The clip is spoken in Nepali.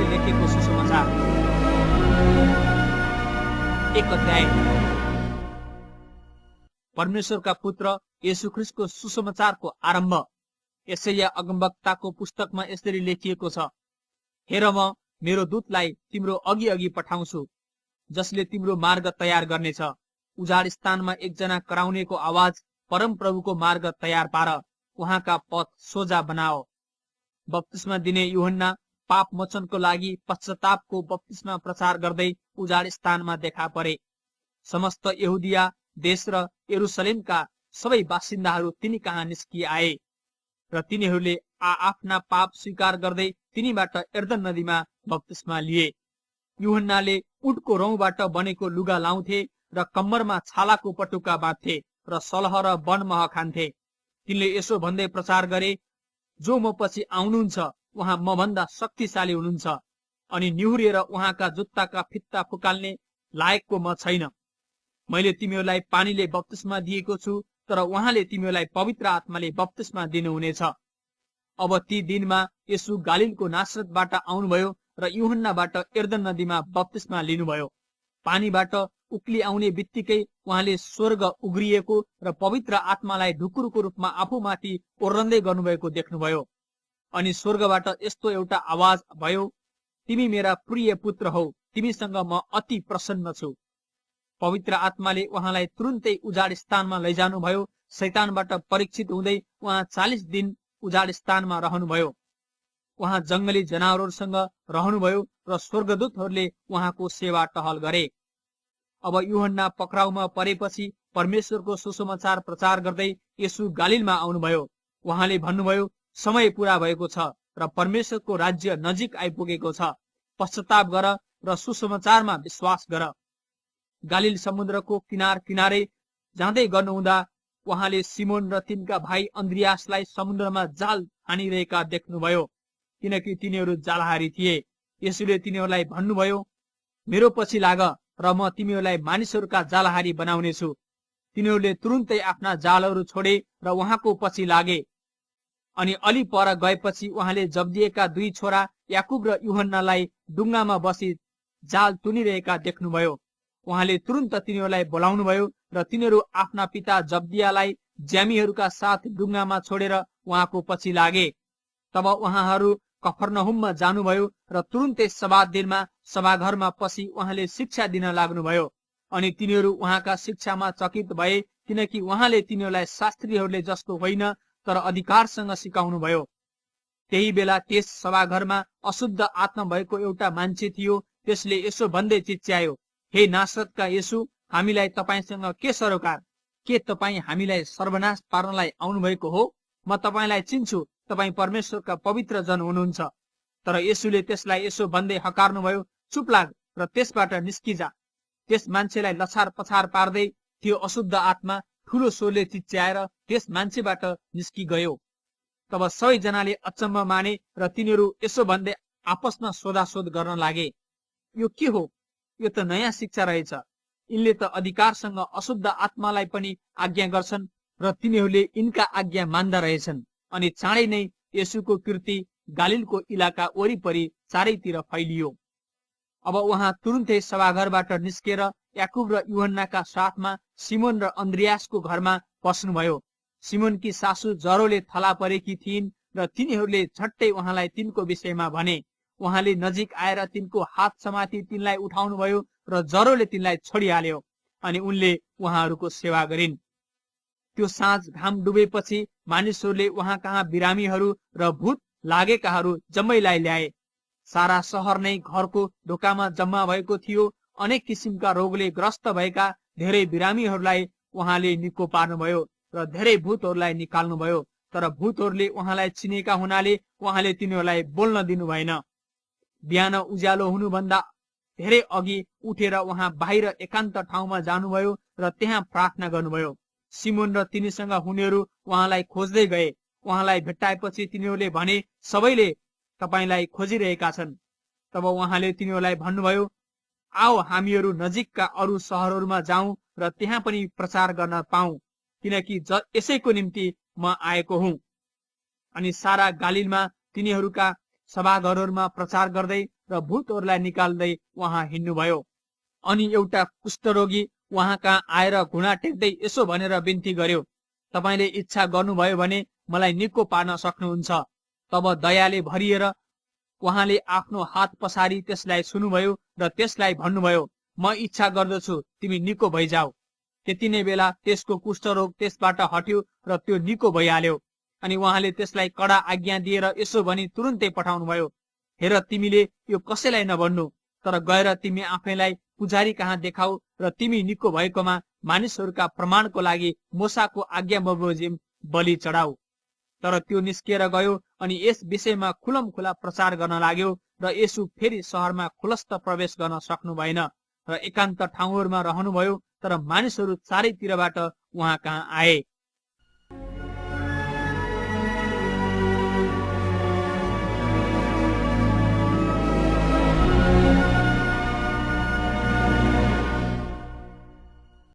लुकासले लेखेको सुसमाचार 1 अध्याय। परमेश्वरका पुत्र येशू ख्रीष्टको सुसमाचारको आरम्भ यशाया अगमवक्ताको पुस्तकमा यसरी लेखिएको छ। हेर, म मेरो दूतलाई तिम्रो अघि अघि पठाउँछु, जसले तिम्रो मार्ग तयार गर्नेछ। उजाड स्थानमा एकजना कराउनेको आवाज, परम प्रभुको मार्ग तयार पार, उहाँका पथ सोझा बनाओ। बप्तिस्मा दिने यूहन्ना पाप मोचनको लागि पश्चातापको बप्तिस्मा प्रचार गर्दै उजाड स्थानमा देखा परे। समस्त यहुदिया देश र यरुसलेमका सबै बासिन्दाहरू तिनी कहाँ निस्किए आए र तिनीहरूले आफ्ना पाप स्वीकार गर्दै तिनीबाट यर्दन नदीमा बप्तिस्मा लिए। यूहन्नाले उटको रौँबाट बनेको लुगा लाउँथे र कम्मरमा छालाको पटुका बाँध्थे र सलह र वनमह खान्थे। तिनले यसो भन्दै प्रचार गरे, जो म पछि आउनुहुन्छ उहाँ मभन्दा शक्तिशाली हुनुहुन्छ, अनि निहुरिएर उहाँका जुत्ताका फित्ता फुकाल्ने लायकको म छैन। मैले तिमीहरूलाई पानीले बप्तिस्मा दिएको छु, तर उहाँले तिमीहरूलाई पवित्र आत्माले बप्तिस्मा दिनुहुनेछ। अब ती दिनमा येशू गालिलको नासरतबाट आउनुभयो र यूहन्नाबाट यर्दन नदीमा बप्तिस्मा लिनुभयो। पानीबाट उक्ली आउने बित्तिकै उहाँले स्वर्ग उग्रिएको र पवित्र आत्मालाई ढुकुरको रूपमा आफूमाथि ओर्लन्दै गर्नुभएको देख्नुभयो। अनि स्वर्गबाट यस्तो एउटा आवाज भयो, तिमी मेरा प्रिय पुत्र हौ, तिमीसँग म अति प्रसन्न छु। पवित्र आत्माले उहाँलाई तुरुन्तै उजाड स्थानमा लैजानुभयो। शैतानबाट परीक्षित हुँदै उहाँ 40 दिन उजाड स्थानमा रहनुभयो। उहाँ जंगली जनावरहरूसँग रहनुभयो र स्वर्गदूतहरूले उहाँको सेवा टहल गरे। अब यूहन्ना पक्राउमा परेपछि परमेश्वरको सुसमाचार प्रचार गर्दै येशू गालिलमा आउनुभयो। उहाँले भन्नुभयो, समय पूरा भएको छ र परमेश्वरको राज्य नजिक आइपुगेको छ। पश्चाताप गर र सुसमाचारमा विश्वास गर। गालिल समुद्रको किनार किनारे जाँदै गर्नुहुँदा उहाँले सिमोन र तिनका भाइ अन्द्रियासलाई समुद्रमा जाल हानिरहेका देख्नुभयो, किनकि तिनीहरू जालहारी थिए। यसुले तिनीहरूलाई भन्नुभयो, मेरो पछि लाग र म तिमीहरूलाई मानिसहरूका जालहारी बनाउनेछु। तिनीहरूले तुरुन्तै आफ्ना जालहरू छोडे र उहाँको पछि लागे। अनि अलि पर गएपछि उहाँले जब्दिएका 2 छोरा याकुब र यूहन्नालाई डुङ्गामा बसी जाल तुनिरहेका देख्नुभयो। उहाँले तुरुन्त तिनीहरूलाई बोलाउनुभयो र तिनीहरू आफ्ना पिता जब्दियालाई ज्यामीहरूका साथ डुङ्गामा छोडेर उहाँको पछि लागे। तब उहाँहरू कफरनहुममा जानुभयो र तुरुन्तै सब्बात दिनमा सभाघरमा पसी उहाँले शिक्षा दिन लाग्नुभयो। अनि तिनीहरू उहाँका शिक्षामा चकित भए, किनकि उहाँले तिनीहरूलाई शास्त्रीहरूले जस्तो होइन तर अधिकारसँग सिकाउनु भयो। त्यही बेला त्यस सभाघरमा अशुद्ध आत्मा भएको एउटा मान्छे थियो। त्यसले यसो भन्दै चिच्यायो, हे नासरतका येशू, हामीलाई तपाईसँग के सरोकार? के तपाईँ हामीलाई सर्वनाश पार्नलाई आउनुभएको हो? म तपाईलाई चिन्छु, तपाईँ परमेश्वरका पवित्र जन हुनुहुन्छ। तर येशूले त्यसलाई यसो भन्दै हकार्नुभयो, चुप लाग र त्यसबाट निस्किजा। त्यस मान्छेलाई लछार पछार पार्दै थियो अशुद्ध आत्मा ठूलो स्वरले चिच्याएर त्यस मान्छेबाट निस्कि गयो। तब सबैजनाले अचम्म माने र तिनीहरू यसो भन्दै आपसमा सोधासोध गर्न लागे, यो के हो? यो त नयाँ शिक्षा रहेछ। यिनले त अधिकारसँग अशुद्ध आत्मालाई पनि आज्ञा गर्छन् र तिनीहरूले यिनका आज्ञा मान्दा रहेछन्। अनि चाँडै नै येशूको कीर्ति गालिलको इलाका वरिपरि चारैतिर फैलियो। अब उहाँ तुरुन्तै सभाघरबाट निस्केर याकुब र यूहन्नाका साथमा सिमोन र अन्द्रियासको घरमा बस्नुभयो। सिमोनकी सासू ज्वरोले थला परेकी थिइन् र तिनीहरूले झट्टै उहाँलाई तिनको विषयमा भने। उहाँले नजिक आएर तिनको हात समाती तिनलाई उठाउनुभयो र ज्वरोले तिनलाई छोडिहाल्यो। अनि उनले उहाँहरूको सेवा गरिन्। त्यो साँझ घाम डुबेपछि मानिसहरूले उहाँ कहाँ बिरामीहरू र भूत लागेकाहरू जम्मैलाई ल्याए। सारा सहर नै घरको ढोकामा जम्मा भएको थियो। अनेक किसिमका रोगले ग्रस्त भएका धेरै बिरामीहरूलाई उहाँले निको पार्नुभयो र धेरै भूतहरूलाई निकाल्नुभयो। तर भूतहरूले उहाँलाई चिनेका हुनाले उहाँले तिनीहरूलाई बोल्न दिनु भएन। बिहान उज्यालो हुनुभन्दा धेरै अघि उठेर उहाँ बाहिर एकान्त ठाउँमा जानुभयो र त्यहाँ प्रार्थना गर्नुभयो। सिमोन र तिनीसँग हुनेहरू उहाँलाई खोज्दै गए। उहाँलाई भेट्टाएपछि तिनीहरूले भने, सबैले तपाईलाई खोजिरहेका छन्। तब उहाँले तिनीहरूलाई भन्नुभयो, आओ हामीहरू नजिकका अरू सहरहरूमा जाउँ र त्यहाँ पनि प्रचार गर्न पाऊँ, किनकि यसैको निम्ति म आएको हुँ। अनि सारा गालिलमा तिनीहरूका सभाघरहरूमा प्रचार गर्दै र भूतहरूलाई निकाल्दै उहाँ हिँड्नुभयो। अनि एउटा कुष्ठरोगी उहाँ कहाँ आएर घुँडा टेक्दै यसो भनेर बिन्ती गर्यो, तपाईले इच्छा गर्नुभयो भने मलाई निको पार्न सक्नुहुन्छ। तब दयाले भरिएर उहाँले आफ्नो हात पसारी त्यसलाई छुनुभयो र त्यसलाई भन्नुभयो, म इच्छा गर्दछु, तिमी निको भइजाऊ। त्यति नै बेला त्यसको कुष्ठरोग त्यसबाट हट्यो र त्यो निको भइहाल्यो। अनि उहाँले त्यसलाई कडा आज्ञा दिएर यसो भनी तुरुन्तै पठाउनुभयो, हेर तिमीले यो कसैलाई नभन्नु, तर गएर तिमी आफैलाई पुजारी कहाँ देखाऊ र तिमी निको भएकोमा मानिसहरूका प्रमाणको लागि मोसाको आज्ञा बमोजिम बलि चढाऊ। तर त्यो निस्किएर गयो अनि यस विषयमा खुलम खुला प्रचार गर्न लाग्यो र यसु फेरि शहरमा खुलस्त प्रवेश गर्न सक्नु भएन र एकान्त ठाउँहरूमा रहनुभयो। तर मानिसहरू चारैतिरबाट उहाँ कहाँ आए।